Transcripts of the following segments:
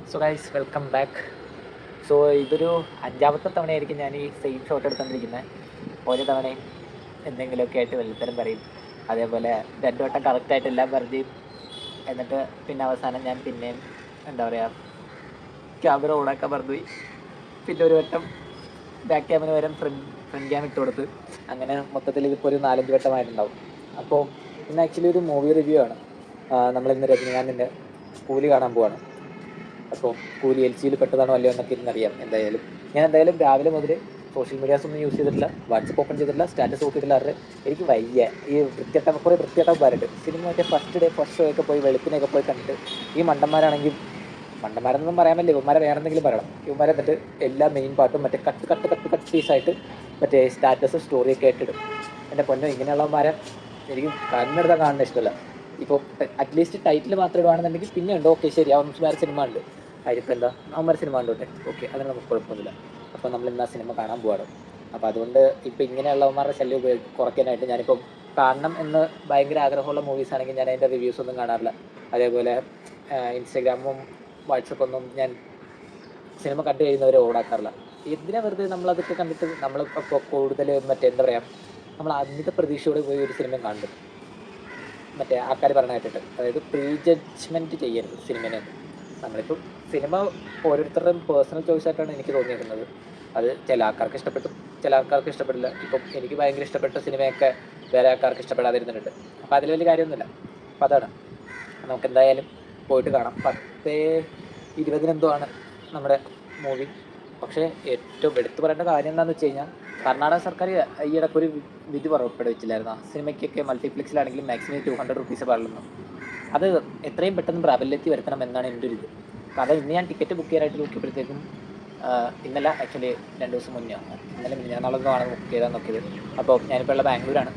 So guys welcome back. So ഇതൊരു അഞ്ചാമത്തെ തവണയായിരിക്കും ഞാൻ ഈ സെയിം ഷോട്ട് എടുത്തുകൊണ്ടിരിക്കുന്നത്. ഓരോ തവണയും എന്തെങ്കിലുമൊക്കെ ആയിട്ട് വെള്ളത്തരം പറയും, അതേപോലെ രണ്ടു വട്ടം കറക്റ്റായിട്ട് എല്ലാം പറഞ്ഞ് എന്നിട്ട് പിന്നെ അവസാനം ഞാൻ പിന്നെയും എന്താ പറയുക ക്യാമറ ഓണാക്കാൻ മറന്നുപോയി. പിന്നെ ഒരു വട്ടം ബാക്ക് ക്യാമിന് പകരം ഫ്രണ്ട് ക്യാം ഇട്ട് കൊടുത്ത്, അങ്ങനെ മൊത്തത്തിൽ ഇതിപ്പോൾ ഒരു 4-5 വട്ടമായിട്ടുണ്ടാവും. അപ്പോൾ ഇന്ന് ആക്ച്വലി ഒരു മൂവി റിവ്യൂ ആണ്. നമ്മളിന്ന് രജനീകാന്തിൻ്റെ കൂലി കാണാൻ പോവാണ്. അപ്പോൾ കൂലി എൽ സിയിൽ പെട്ടതാണോ അല്ലയോ എന്നൊക്കെ ഇന്നറിയാം. ഞാൻ എന്തായാലും രാവിലെ മുതൽ സോഷ്യൽ മീഡിയാസ് ഒന്നും യൂസ് ചെയ്തിട്ടില്ല, വാട്സപ്പ് ഓപ്പൺ ചെയ്തിട്ടില്ല, സ്റ്റാറ്റസ് നോക്കിയിട്ടില്ല. എനിക്ക് വയ്യ ഈ കുറേ വൃത്തികെട്ട പാരട്ട് സിനിമ മറ്റേ ഫസ്റ്റ് ഷോ ഒക്കെ പോയി വെളുപ്പിനൊക്കെ പോയി കണ്ടിട്ട് ഈ മണ്ടന്മാരാണെങ്കിൽ മണ്ടന്മാരെന്നൊന്നും പറയാൻ പറ്റില്ല, ഇവന്മാരെ വേറെ എന്തെങ്കിലും പറയണം. ഇവന്മാരെ എന്നിട്ട് എല്ലാ മെയിൻ പാട്ടും മറ്റേ കട്ട് പീസായിട്ട് മറ്റേ സ്റ്റാറ്റസ് സ്റ്റോറിയൊക്കെ ആയിട്ടിടും. എൻ്റെ പൊന്നോ, ഇങ്ങനെയുള്ളവന്മാരെ എനിക്ക് കണ്ണെടുത്താൽ കാണുന്ന ഇഷ്ടമല്ല. ഇപ്പോൾ അറ്റ്ലീസ്റ്റ് ടൈറ്റിൽ മാത്രം ഇടുവാണെന്നുണ്ടെങ്കിൽ പിന്നെ ഉണ്ട്, ഓക്കെ ശരി, അവൻ വേറെ സിനിമ ഉണ്ട്, അതിപ്പോൾ എന്താ അവന്മാരെ സിനിമ കണ്ടോട്ടെ, ഓക്കെ, അതിന് നമുക്ക് കുഴപ്പമൊന്നുമില്ല. അപ്പോൾ നമ്മൾ ഇന്ന് ആ സിനിമ കാണാൻ പോവാണ്. അപ്പോൾ അതുകൊണ്ട് ഇപ്പോൾ ഇങ്ങനെയുള്ളവന്മാരുടെ ശല്യം കുറയ്ക്കാനായിട്ട് ഞാനിപ്പം കാണണം എന്ന് ഭയങ്കര ആഗ്രഹമുള്ള മൂവീസ് ആണെങ്കിൽ ഞാൻ അതിൻ്റെ റിവ്യൂസ് ഒന്നും കാണാറില്ല. അതേപോലെ ഇൻസ്റ്റഗ്രാമും വാട്സപ്പൊന്നും ഞാൻ സിനിമ കണ്ടു കഴിയുന്നവരെ ഓടാക്കാറില്ല. എന്തിനാ വെറുതെ നമ്മളതൊക്കെ കണ്ടിട്ട് നമ്മളിപ്പോൾ കൂടുതൽ മറ്റേ എന്താ പറയുക, നമ്മൾ അമിത പ്രതീക്ഷയോടെ പോയി ഒരു സിനിമ കാണും. മറ്റേ ആൾക്കാർ പറഞ്ഞ കേട്ടിട്ട്, അതായത് പ്രീ ജഡ്ജ്മെൻറ്റ് ചെയ്യരുത് സിനിമേനെ. നമ്മളിപ്പം സിനിമ ഓരോരുത്തരുടെയും പേഴ്സണൽ ചോയ്സായിട്ടാണ് എനിക്ക് തോന്നിയിരിക്കുന്നത്. അത് ചില ആൾക്കാർക്ക് ഇഷ്ടപ്പെട്ടു, ചില ആൾക്കാർക്ക് ഇഷ്ടപ്പെടില്ല. ഇപ്പം എനിക്ക് ഭയങ്കര ഇഷ്ടപ്പെട്ട സിനിമയൊക്കെ വേറെ ആൾക്കാർക്ക് ഇഷ്ടപ്പെടാതിരുന്നിട്ടുണ്ട്. അപ്പോൾ അതിൽ വലിയ കാര്യമൊന്നുമില്ല. അപ്പോൾ അതാണ്, നമുക്ക് എന്തായാലും പോയിട്ട് കാണാം. 10:20 ആണ് നമ്മുടെ മൂവി. പക്ഷേ ഏറ്റവും എടുത്തു പറയേണ്ട കാര്യം എന്താണെന്ന് വെച്ച് കഴിഞ്ഞാൽ, കർണാടക സർക്കാർ ഈയിടയ്ക്ക് ഒരു വിധി പുറപ്പെടുവിച്ചില്ലായിരുന്നു, സിനിമയ്ക്കൊക്കെ മൾട്ടിപ്ലക്സിലാണെങ്കിലും മാക്സിമം 200 റുപ്പീസ് പാടുള്ളൂ. അത് എത്രയും പെട്ടെന്ന് പ്രാബല്യത്തിൽ വരുത്തണം എന്നാണ് എൻ്റെ ഒരു ഇത്. കാരണം ഇന്ന് ഞാൻ ടിക്കറ്റ് ബുക്ക് ചെയ്യാനായിട്ട് നോക്കിയപ്പോഴത്തേക്കും, ഇന്നലെ ആക്ച്വലി 2 ദിവസം മുന്നേ, ഇന്നലെ മിനിഞ്ഞാന്നാളൊന്നുമാണ് ബുക്ക് ചെയ്താൽ നോക്കിയത്. അപ്പോൾ ഞാനിപ്പോൾ ഉള്ള ബാംഗ്ലൂരാണ്.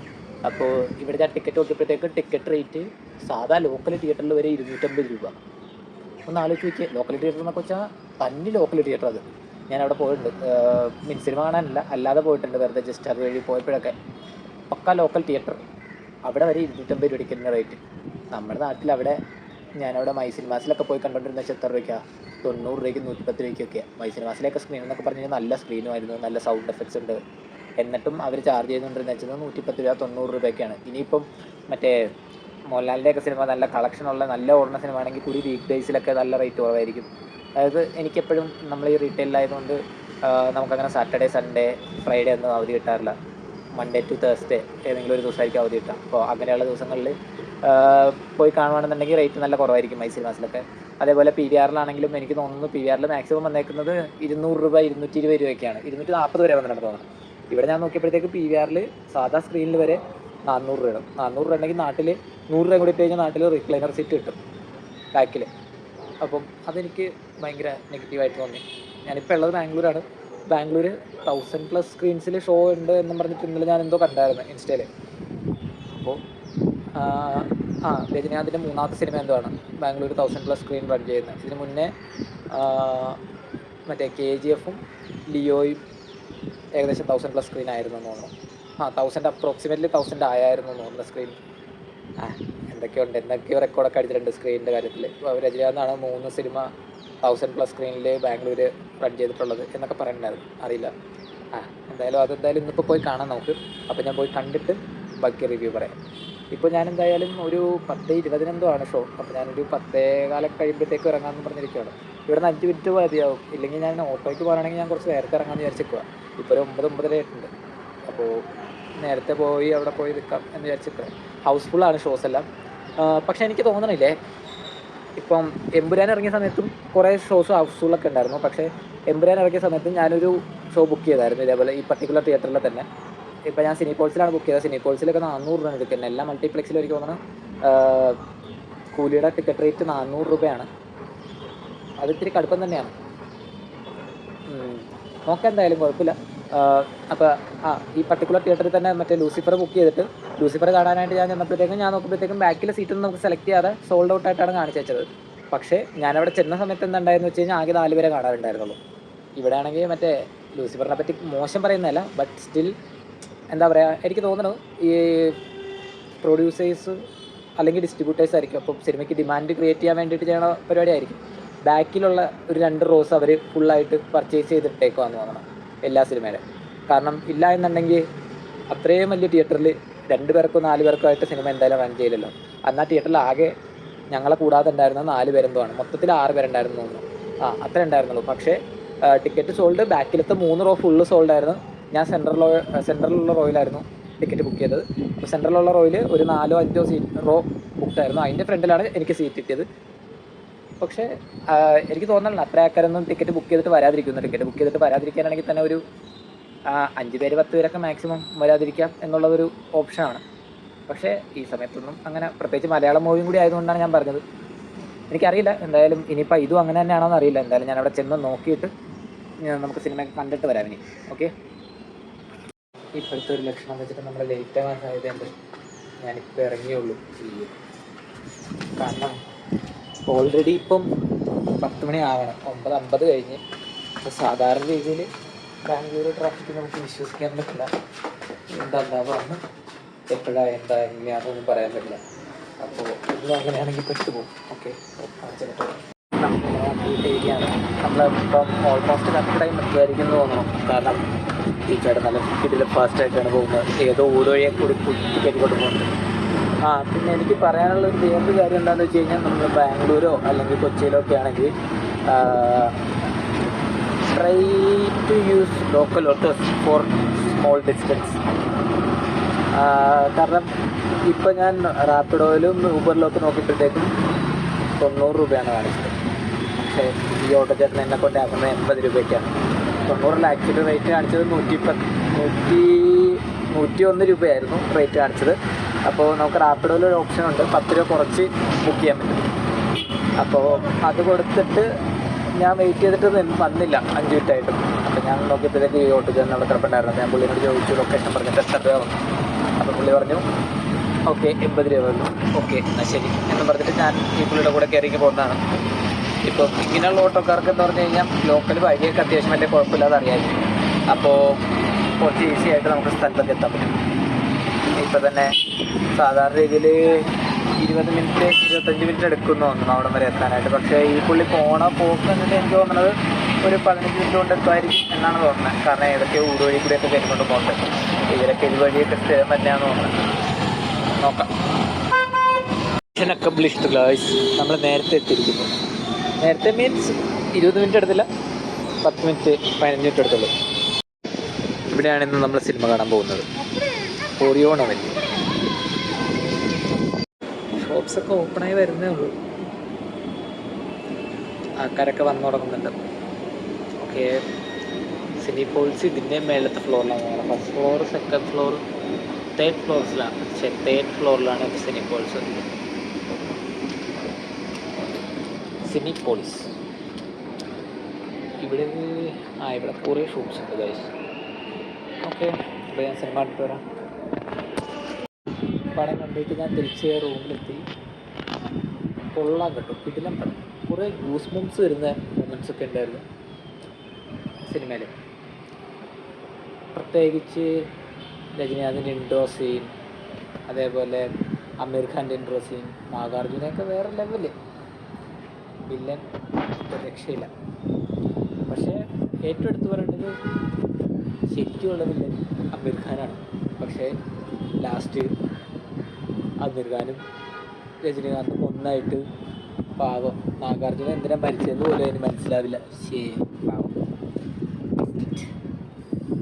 അപ്പോൾ ഇവിടെ ഞാൻ ടിക്കറ്റ് നോക്കിയപ്പോഴത്തേക്ക് ടിക്കറ്റ് റേറ്റ് സാധാ ലോക്കൽ തിയേറ്ററിൽ വരെ 250 രൂപ. ഒന്ന് ആലോചിച്ച് നോക്കിയാൽ, ലോക്കൽ തിയേറ്റർ എന്നൊക്കെ വെച്ചാൽ തന്നെ ലോക്കൽ തിയേറ്റർ. അത് ഞാൻ അവിടെ പോയിട്ടുണ്ട്, മീൻ സിനിമ കാണാനല്ല, അല്ലാതെ പോയിട്ടുണ്ട്, വെറുതെ ജസ്റ്റ് അത് വഴി പോയപ്പോഴൊക്കെ. പക്ക ലോക്കൽ തിയേറ്റർ, അവിടെ വരെ 250 രൂപ അടിക്കുന്ന റേറ്റ്. നമ്മുടെ നാട്ടിൽ അവിടെ ഞാനവിടെ മൈ സിനിമാസിലൊക്കെ പോയി കണ്ടുകൊണ്ടിരുന്ന വെച്ചാൽ എത്ര രൂപയ്ക്കാണ്? 90 രൂപയ്ക്ക് 110 രൂപയ്ക്കൊക്കെയാണ്. മൈ സിനിമാസിലൊക്കെ സ്ക്രീൻ എന്നൊക്കെ പറഞ്ഞു കഴിഞ്ഞാൽ നല്ല സ്ക്രീനുമായിരുന്നു, നല്ല സൗണ്ട് എഫക്ട്സ് ഉണ്ട്. എന്നിട്ടും അവർ ചാർജ് ചെയ്തുകൊണ്ടിരുന്ന വെച്ചത് 110 രൂപ 90 രൂപയ്ക്കാണ്. ഇനിയിപ്പം മറ്റേ മോഹൻലാലിൻ്റെയൊക്കെ സിനിമ നല്ല കളക്ഷനുള്ള നല്ല ഓടുന്ന സിനിമ ആണെങ്കിൽ കൂടി വീക്ക് ഡേയ്സിലൊക്കെ നല്ല റേറ്റ് കുറവായിരിക്കും. അതായത് എനിക്കെപ്പോഴും നമ്മൾ ഈ റീറ്റെയിലായതുകൊണ്ട് നമുക്കങ്ങനെ സാറ്റർഡേ സൺഡേ ഫ്രൈഡേ ഒന്നും അവധി കിട്ടാറില്ല. മൺഡേ ടു തേഴ്സ്ഡേ ഏതെങ്കിലും ഒരു ദിവസമായിരിക്കും അവധി കിട്ടുക. അപ്പോൾ അങ്ങനെയുള്ള ദിവസങ്ങളിൽ പോയി കാണുകയാണെന്നുണ്ടെങ്കിൽ റേറ്റ് നല്ല കുറവായിരിക്കും മൈ സിനിമാസിലൊക്കെ. അതേപോലെ പി വി ആറിലാണെങ്കിലും എനിക്ക് തോന്നുന്നു പി വി ആറിൽ മാക്സിമം വന്നേക്കുന്നത് 200 രൂപ 220 രൂപയൊക്കെയാണ്, 240 വരെ വന്നിട്ടുണ്ട് തോന്നുന്നു. ഇവിടെ ഞാൻ നോക്കിയപ്പോഴത്തേക്ക് പി വി ആറിൽ സാധാ സ്ക്രീനിൽ വരെ 400 രൂപ. 400 രൂപ ഉണ്ടെങ്കിൽ നാട്ടിൽ 100 രൂപ കൂടി ഇട്ട് കഴിഞ്ഞാൽ നാട്ടിൽ റിക്ലൈനർ സീറ്റ് കിട്ടും ബാക്കിൽ. അപ്പം അതെനിക്ക് ഭയങ്കര നെഗറ്റീവായിട്ട് തോന്നി. ഞാനിപ്പോൾ ഉള്ളത് ബാംഗ്ലൂരാണ്. ബാംഗ്ലൂർ 1000+ സ്ക്രീൻസിൽ ഷോ ഉണ്ട് എന്നും പറഞ്ഞിട്ട് ഇന്നലെ ഞാൻ എന്തോ കണ്ടായിരുന്നു ഇൻസ്റ്റയിൽ. അപ്പോൾ രജനീകാന്തിൻ്റെ 3ാമത്തെ സിനിമ എന്തോ ആണ് ബാംഗ്ലൂർ 1000+ സ്ക്രീൻ റൺ ചെയ്യുന്നത്. ഇതിന് മുന്നേ മറ്റേ KGF-ഉം ലിയോയും ഏകദേശം 1000+ സ്ക്രീൻ ആയിരുന്നു എന്ന് തോന്നുന്നു. 1000 അപ്രോക്സിമേറ്റ്ലി 1000 ആയായിരുന്നു എന്ന് തോന്നുന്നു സ്ക്രീൻ. എന്തൊക്കെയോ റെക്കോർഡൊക്കെ അടിച്ചിട്ടുണ്ട് സ്ക്രീനിൻ്റെ കാര്യത്തിൽ. രജനീകാന്താണ് 3 സിനിമ 1000+ സ്ക്രീനിൽ ബാംഗ്ലൂർ റൺ ചെയ്തിട്ടുള്ളത് എന്നൊക്കെ പറയുന്നുണ്ടായിരുന്നു, അറിയില്ല. അതെന്തായാലും ഇന്നിപ്പോൾ പോയി കാണാൻ നമുക്ക്. അപ്പോൾ ഞാൻ പോയി കണ്ടിട്ട് ബാക്കി റിവ്യൂ പറയാം. ഇപ്പോൾ ഞാൻ എന്തായാലും ഒരു 10:20 ആണ് ഷോ. അപ്പോൾ ഞാനൊരു 10:15 കഴിയുമ്പോഴത്തേക്ക് ഇറങ്ങാമെന്ന് പറഞ്ഞിരിക്കുകയാണ്. ഇവിടെ നിന്ന് 5 മിനിറ്റ് മതിയാവും. ഇല്ലെങ്കിൽ ഞാൻ ഓട്ടോയ്ക്ക് പോകുകയാണെങ്കിൽ ഞാൻ കുറച്ച് നേരത്തെ ഇറങ്ങാമെന്ന് വിചാരിച്ചിരിക്കുക. ഇപ്പോൾ ഒരു 9-9:30 ആയിട്ടുണ്ട്. അപ്പോൾ നേരത്തെ പോയി അവിടെ പോയി നിൽക്കാം എന്ന് വിചാരിച്ചിരിക്കുക. ഹൗസ്ഫുള്ളാണ് ഷോസ് എല്ലാം. പക്ഷേ എനിക്ക് തോന്നണില്ലേ, ഇപ്പം എമ്പുരാൻ ഇറങ്ങിയ സമയത്തും കുറേ ഷോസ് ഹൗസ്ഫുള്ളൊക്കെ ഉണ്ടായിരുന്നു. പക്ഷേ എമ്പുരാൻ ഇറങ്ങിയ സമയത്തും ഞാനൊരു ഷോ ബുക്ക് ചെയ്തായിരുന്നു ഇതേപോലെ ഈ പർട്ടിക്കുലർ തിയേറ്ററിൽ തന്നെ. ഇപ്പോൾ ഞാൻ സിനിപോൾസിലാണ് ബുക്ക് ചെയ്തത്. സിനിപോൾസിലൊക്കെ 400 രൂപയാണ് എടുക്കുന്നത്. എല്ലാ മൾട്ടിപ്ലക്സിലും എനിക്ക് തോന്നുന്നു കൂലിയുടെ ടിക്കറ്റ് റേറ്റ് 400 രൂപയാണ്. അത് ഇത്തിരി കടുപ്പം തന്നെയാണ്. നോക്കാം, എന്തായാലും കുഴപ്പമില്ല. അപ്പോൾ ഈ പർട്ടിക്കുലർ തിയേറ്ററിൽ തന്നെ മറ്റേ ലൂസിഫർ ബുക്ക് ചെയ്തിട്ട് ലൂസിഫർ കാണാനായിട്ട് ഞാൻ നോക്കുമ്പോഴത്തേക്കും ബാക്കിലെ സീറ്റൊന്നും നമുക്ക് സെലക്ട് ചെയ്യാതെ സോൾഡ് ഔട്ട് ആയിട്ടാണ് കാണിച്ചു വെച്ചത്. പക്ഷേ ഞാനവിടെ ചെന്ന സമയത്ത് എന്താണ്ടായെന്ന് വെച്ച് കഴിഞ്ഞാൽ ആകെ 4 പേരെ കാണാറുണ്ടായിരുന്നുള്ളൂ. ഇവിടെ ആണെങ്കിൽ മറ്റേ ലൂസിഫറിനെ പറ്റി മോശം പറയുന്നതല്ല, ബട്ട് സ്റ്റിൽ എന്താ പറയുക, എനിക്ക് തോന്നുന്നു ഈ പ്രൊഡ്യൂസേഴ്സ് അല്ലെങ്കിൽ ഡിസ്ട്രിബ്യൂട്ടേഴ്സ് ആയിരിക്കും. അപ്പം സിനിമയ്ക്ക് ഡിമാൻഡ് ക്രിയേറ്റ് ചെയ്യാൻ വേണ്ടിയിട്ട് ചെയ്യണ പരിപാടിയായിരിക്കും. ബാക്കിലുള്ള ഒരു 2 റോസ് അവർ ഫുള്ളായിട്ട് പർച്ചേസ് ചെയ്തിട്ടേക്കുവാന്ന് തോന്നണം എല്ലാ സിനിമയുടെ. കാരണം ഇല്ല എന്നുണ്ടെങ്കിൽ അത്രയും വലിയ തിയേറ്ററിൽ 2 പേർക്കോ 4 പേർക്കോ ആയിട്ട് സിനിമ എന്തായാലും റൺ ചെയ്യില്ലല്ലോ. അന്ന് ആ തിയേറ്ററിൽ ആകെ ഞങ്ങളെ കൂടാതെ ഉണ്ടായിരുന്ന 4 പേരെന്തോ ആണ്, മൊത്തത്തിൽ 6 പേരുണ്ടായിരുന്നു തോന്നുന്നു. അത്രേ ഉണ്ടായിരുന്നുള്ളൂ. പക്ഷേ ടിക്കറ്റ് സോൾഡ്, ബാക്കിലത്തെ 3 റോ ഫുള്ള് സോൾഡ് ആയിരുന്നു. ഞാൻ സെൻട്രലിലുള്ള റോയിലായിരുന്നു ടിക്കറ്റ് ബുക്ക് ചെയ്തത്. അപ്പോൾ സെൻട്രലിലുള്ള റോയിൽ ഒരു 4 or 5 റോ ബുക്കായിരുന്നു. അതിൻ്റെ ഫ്രണ്ടിലാണ് എനിക്ക് സീറ്റ് കിട്ടിയത്. പക്ഷേ എനിക്ക് തോന്നുന്നില്ല അത്ര ആൾക്കാരൊന്നും ടിക്കറ്റ് ബുക്ക് ചെയ്തിട്ട് വരാതിരിക്കുന്നു. ടിക്കറ്റ് ബുക്ക് ചെയ്തിട്ട് വരാതിരിക്കാനാണെങ്കിൽ തന്നെ ഒരു 5 പേര് 10 പേരൊക്കെ മാക്സിമം വരാതിരിക്കാം എന്നുള്ളതൊരു ഓപ്ഷനാണ്. പക്ഷേ ഈ സമയത്തൊന്നും അങ്ങനെ, പ്രത്യേകിച്ച് മലയാളം മൂവിയും കൂടി ആയതുകൊണ്ടാണ് ഞാൻ പറഞ്ഞത്. എനിക്കറിയില്ല എന്തായാലും ഇനിയിപ്പോൾ ഇതും അങ്ങനെ തന്നെയാണോ എന്നറിയില്ല. എന്തായാലും ഞാൻ അവിടെ ചെന്ന് നോക്കിയിട്ട് നമുക്ക് സിനിമ കണ്ടിട്ട് വരാം ഇനി. ഓക്കെ, ഇപ്പോഴത്തെ ഒരു ലക്ഷണം വെച്ചിട്ട് നമ്മൾ ലേറ്റ് ആവാൻ സാധ്യതയുണ്ട്. ഞാനിപ്പോൾ ഇറങ്ങിയുള്ളൂ. കാരണം ഓൾറെഡി ഇപ്പം 10 മണി ആവണം, 9:50 കഴിഞ്ഞ്. അപ്പോൾ സാധാരണ രീതിയിൽ ബാംഗ്ലൂർ ട്രാഫിക്ക് നമുക്ക് വിശ്വസിക്കാൻ പറ്റില്ല. എന്താന്ന് എപ്പോഴാണ് എന്താ എങ്ങനെയാണെന്നൊന്നും പറയാൻ പറ്റില്ല. അപ്പോൾ ഇന്നും അങ്ങനെയാണെങ്കിൽ പെട്ടുപോകും. ഓക്കെ, ഏരിയയാണ് നമ്മളിപ്പം ഓൾമോസ്റ്റ് കറക്റ്റ് ടൈം എത്തുമായിരിക്കും എന്ന് തോന്നണം. കാരണം ഈ ചേട്ടൻ നല്ല ഇതിൽ ഫാസ്റ്റായിട്ടാണ് പോകുന്നത്. ഏതോ ഊട് വഴിയെ കൂടി ടിക്കറ്റ് കൊണ്ട് പോകുന്നത്. പിന്നെ എനിക്ക് പറയാനുള്ള ഒരു വേറൊരു കാര്യം എന്താണെന്ന് വെച്ച് കഴിഞ്ഞാൽ, നമ്മൾ ബാംഗ്ലൂരോ അല്ലെങ്കിൽ കൊച്ചിയിലോ ഒക്കെ ആണെങ്കിൽ try to use local autos for small distance. കാരണം ഇപ്പോൾ ഞാൻ റാപ്പിഡോയിലും ഊബറിലൊക്കെ നോക്കിയപ്പോഴത്തേക്കും 90 രൂപയാണ് കാണിച്ചത്. പക്ഷേ ഈ ഓട്ടോ ചേട്ടൻ എന്നെ കൊണ്ട് ആക്കുന്നത് 80 രൂപയ്ക്കാണ്. 90 ആക്ച്വലി റേറ്റ് കാണിച്ചത് 101 രൂപയായിരുന്നു റേറ്റ് കാണിച്ചത്. അപ്പോൾ നമുക്ക് റാപ്പിഡോയിൽ ഒരു ഓപ്ഷൻ ഉണ്ട്, 10 രൂപ കുറച്ച് ബുക്ക് ചെയ്യാൻ പറ്റും. അപ്പോൾ അത് കൊടുത്തിട്ട് ഞാൻ വെയിറ്റ് ചെയ്തിട്ട് വന്നില്ല 5 മിനിറ്റായിട്ടും. അപ്പോൾ ഞാൻ നോക്കിയപ്പോഴത്തേക്ക് ഈ ഓട്ടോ ചേട്ടൻ അവിടെ കിടപ്പുണ്ടായിരുന്നു. ഞാൻ പുള്ളിയോട് ചോദിച്ചു ലൊക്കേഷൻ പറഞ്ഞിട്ട് എത്ര രൂപ വന്നു. അപ്പോൾ പുള്ളി പറഞ്ഞു ഓക്കെ 80 രൂപ വന്നു. ഓക്കെ എന്നാൽ ശരി എന്ന് പറഞ്ഞിട്ട് ഞാൻ ഈ പുള്ളിയുടെ കൂടെ കയറിക്ക് പോകുന്നതാണ്. ഇപ്പം ഇങ്ങനെയുള്ള ഓട്ടോക്കാർക്ക് എന്ന് പറഞ്ഞു കഴിഞ്ഞാൽ ലോക്കൽ വഴിയൊക്കെ അത്യാവശ്യം വലിയ കുഴപ്പമില്ലാതെ അറിയാമായിരിക്കും. അപ്പോൾ കുറച്ച് ഈസി ആയിട്ട് നമുക്ക് സ്ഥലത്തൊക്കെ എത്താൻ പറ്റും. ഇപ്പോൾ തന്നെ സാധാരണ രീതിയിൽ 20 മിനിറ്റ് 25 മിനിറ്റ് എടുക്കുമെന്ന് തോന്നുന്നു അവിടം വരെ എത്താനായിട്ട്. പക്ഷേ ഈ പുള്ളി പോക്ക് എന്നിട്ട് എനിക്ക് തോന്നുന്നത് ഒരു 15 മിനിറ്റ് കൊണ്ട് എത്തുമായിരിക്കും എന്നാണ് തോന്നുന്നത്. കാരണം ഏതൊക്കെ ഊട് വഴി കൂടിയൊക്കെ കയറിക്കൊണ്ട് പോകുന്നുണ്ട്. ഇവരൊക്കെ ഇതുവഴിയൊക്കെ സ്ഥിരം തന്നെയാണ് തോന്നുന്നത്. നോക്കാം. അക്കംപ്ലിഷ്ഡ് ഗായ്സ്, നമ്മൾ നേരത്തെ എത്തിയിരിക്കുന്നു. നേരത്തെ മീൻസ് 20 മിനിറ്റ് എടുത്തില്ല, 10 മിനിറ്റ് 15 മിനിറ്റ് എടുത്തുള്ളൂ. ഇവിടെയാണ് ഇന്ന് നമ്മൾ സിനിമ കാണാൻ പോകുന്നത്. Orion avenue. ഷോപ്സൊക്കെ ഓപ്പണായി വരുന്നേ ഉള്ളൂ. ആൾക്കാരൊക്കെ വന്നു തുടങ്ങുന്നുണ്ട്. ഓക്കെ, സിനിപോൾസ് ഇതിൻ്റെ മേലത്തെ ഫ്ലോറിലാണ്. First floor, second floor, third ഫ്ലോറിലാണ്. തേർഡ് ഫ്ലോറിലാണ് സിനിപോൾസ്. സിനിപോളിസ് ഇവിടെ ഇവിടെ കുറേ ഷോപ്സ് ഉണ്ട് ഗൈസ്. ഓക്കെ, അപ്പോൾ ഞാൻ സിനിമ കണ്ടിട്ട് വരാം. പടം കണ്ടിട്ട് ഞാൻ തിരിച്ച് റൂമിലെത്തി. കൊള്ളാൻ കേട്ടോ, കിടിലം പടം. കുറേ ഗൂസ് ബംസ് വരുന്ന മൊമെൻറ്റ്സ് ഒക്കെ ഉണ്ടായിരുന്നു സിനിമയിൽ. പ്രത്യേകിച്ച് രജനീകാന്തിൻ്റെ ഇൻട്രോ സീൻ, അതേപോലെ അമീർ ഖാൻ്റെ ഇൻട്രോ സീൻ, നാഗാർജുനയൊക്കെ വേറെ ലെവല്. വില്ലൻ രക്ഷയില്ല. പക്ഷേ ഏറ്റവും എടുത്തു പറയേണ്ടത് ശരിക്കുമുള്ള വില്ലൻ അമീർ ഖാനാണ്. പക്ഷേ ലാസ്റ്റ് അമീർ ഖാനും രജനീകാന്തും ഒന്നായിട്ട് പാവം നാഗാർജുന എന്തിനാ മരിച്ചതെന്ന് പോലും അതിന് മനസ്സിലാവില്ല. പാവം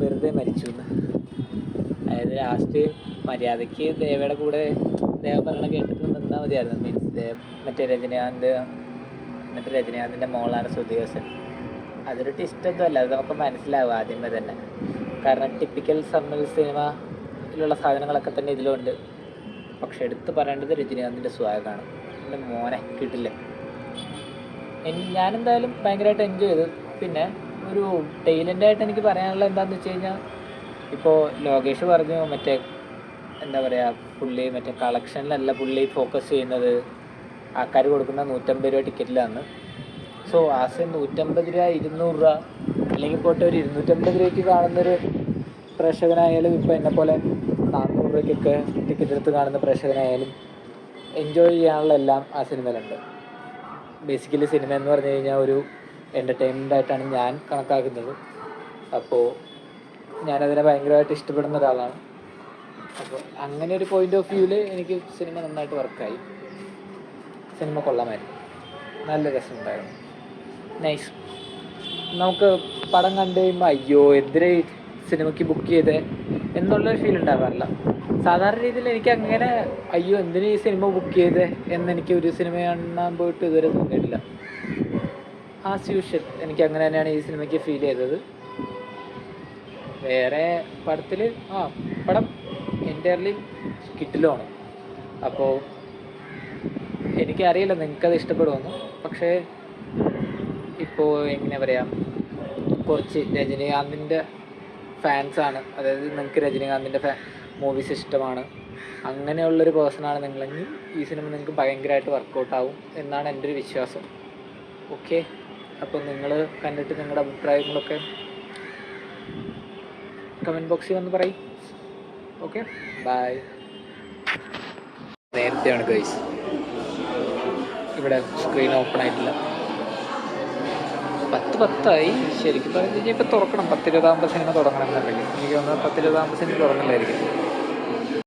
വെറുതെ മരിച്ചു എന്ന്. അതായത് ലാസ്റ്റ് മര്യാദയ്ക്ക് ദേവയുടെ കൂടെ ദേവ പറഞ്ഞ കേട്ടിട്ട് നിന്നാൽ മതിയായിരുന്നു. മീൻസ് മറ്റേ രജനീകാന്തിൻ്റെ മോളാണ് ശ്രുതി ഹാസൻ. അതൊരു ട്വിസ്റ്റൊന്നും അല്ല, അത് നമുക്ക് മനസ്സിലാവും ആദ്യമേ തന്നെ. കാരണം ടിപ്പിക്കൽ തമിഴ് സിനിമയിലുള്ള സാധനങ്ങളൊക്കെ തന്നെ ഇതിലുണ്ട്. പക്ഷെ എടുത്ത് പറയേണ്ടത് രജനീകാന്തിൻ്റെ സ്വാഗാണ്. എൻ്റെ മോനെ കിട്ടില്ല. ഞാനെന്തായാലും ഭയങ്കരമായിട്ട് എൻജോയ് ചെയ്തു. പിന്നെ ഒരു ടൈലൻ്റായിട്ട് എനിക്ക് പറയാനുള്ള എന്താണെന്ന് വെച്ച് കഴിഞ്ഞാൽ, ഇപ്പോൾ ലോകേഷ് പറഞ്ഞു മറ്റേ എന്താ പറയുക, പുള്ളി മറ്റേ കളക്ഷനിലല്ല പുള്ളി ഫോക്കസ് ചെയ്യുന്നത്, ആൾക്കാർ കൊടുക്കുന്ന 150 രൂപ ടിക്കറ്റിലാണ്. സോ ആസ് 150 രൂപ 200 രൂപ അല്ലെങ്കിൽ പോട്ടെ ഒരു 250 രൂപയ്ക്ക് കാണുന്നൊരു പ്രേക്ഷകനായാലും, ഇപ്പോൾ എന്നെപ്പോലെ 400 രൂപയ്ക്കൊക്കെ ടിക്കറ്റ് എടുത്ത് കാണുന്ന പ്രേക്ഷകനായാലും എൻജോയ് ചെയ്യാനുള്ള എല്ലാം ആ സിനിമയിലുണ്ട്. ബേസിക്കലി സിനിമ എന്ന് പറഞ്ഞു കഴിഞ്ഞാൽ ഒരു എൻ്റർടൈൻമെൻ്റ് ആയിട്ടാണ് ഞാൻ കണക്കാക്കുന്നത്. അപ്പോൾ ഞാനതിനെ ഭയങ്കരമായിട്ട് ഇഷ്ടപ്പെടുന്ന ഒരാളാണ്. അപ്പോൾ അങ്ങനെ ഒരു പോയിൻ്റ് ഓഫ് വ്യൂവിൽ എനിക്ക് സിനിമ നന്നായിട്ട് വർക്കായി. സിനിമ കൊള്ളാമായിരുന്നു, നല്ല രസമുണ്ടായിരുന്നു, നൈസ്. നമുക്ക് പടം കണ്ടു കഴിയുമ്പോൾ അയ്യോ എന്തിനാ ഈ സിനിമയ്ക്ക് ബുക്ക് ചെയ്തേ എന്നുള്ളൊരു ഫീൽ ഉണ്ടാകാറില്ല. സാധാരണ രീതിയിൽ എനിക്ക് അങ്ങനെ അയ്യോ എന്തിനാ ഈ സിനിമ ബുക്ക് ചെയ്തേ എന്നെനിക്ക് ഒരു സിനിമ കാണാൻ പോയിട്ട് ഇതുവരെ തോന്നിയിട്ടില്ല. ആസ് യൂഷ്വൽ എനിക്ക് അങ്ങനെ തന്നെയാണ് ഈ സിനിമയ്ക്ക് ഫീൽ ചെയ്തത്. വേറെ പടത്തിൽ പടം എൻ്റയർലി കിട്ടിലുമാണ്. അപ്പോൾ എനിക്കറിയില്ല നിങ്ങൾക്കത് ഇഷ്ടപ്പെടുമെന്ന്. പക്ഷേ ഇപ്പോൾ എങ്ങനെ പറയാം, കുറച്ച് രജനീകാന്തിൻ്റെ ഫാൻസാണ്, അതായത് നിങ്ങൾക്ക് രജനീകാന്തിൻ്റെ മൂവീസ് ഇഷ്ടമാണ്, അങ്ങനെയുള്ളൊരു പേഴ്സണാണ് നിങ്ങളെങ്കിൽ ഈ സിനിമ നിങ്ങൾക്ക് ഭയങ്കരമായിട്ട് വർക്കൗട്ടാവും എന്നാണ് എൻ്റെ ഒരു വിശ്വാസം. ഓക്കെ, അപ്പോൾ നിങ്ങൾ കണ്ടിട്ട് നിങ്ങളുടെ അഭിപ്രായങ്ങളൊക്കെ കമൻറ്റ് ബോക്സിൽ വന്ന് പറയും. Okay, bye. നേരത്തെയാണ് ഗൈസ്, ഇവിടെ സ്ക്രീൻ ഓപ്പൺ ആയിട്ടില്ല. 10:10 ശരിക്കും പറഞ്ഞു കഴിഞ്ഞാൽ ഇപ്പോൾ തുറക്കണം. 10:20 സിനിമ തുടങ്ങണം എന്നുണ്ടെങ്കിൽ എനിക്ക് തോന്നുന്നത് 10:20 സിനിമ തുറന്നില്ലായിരിക്കും.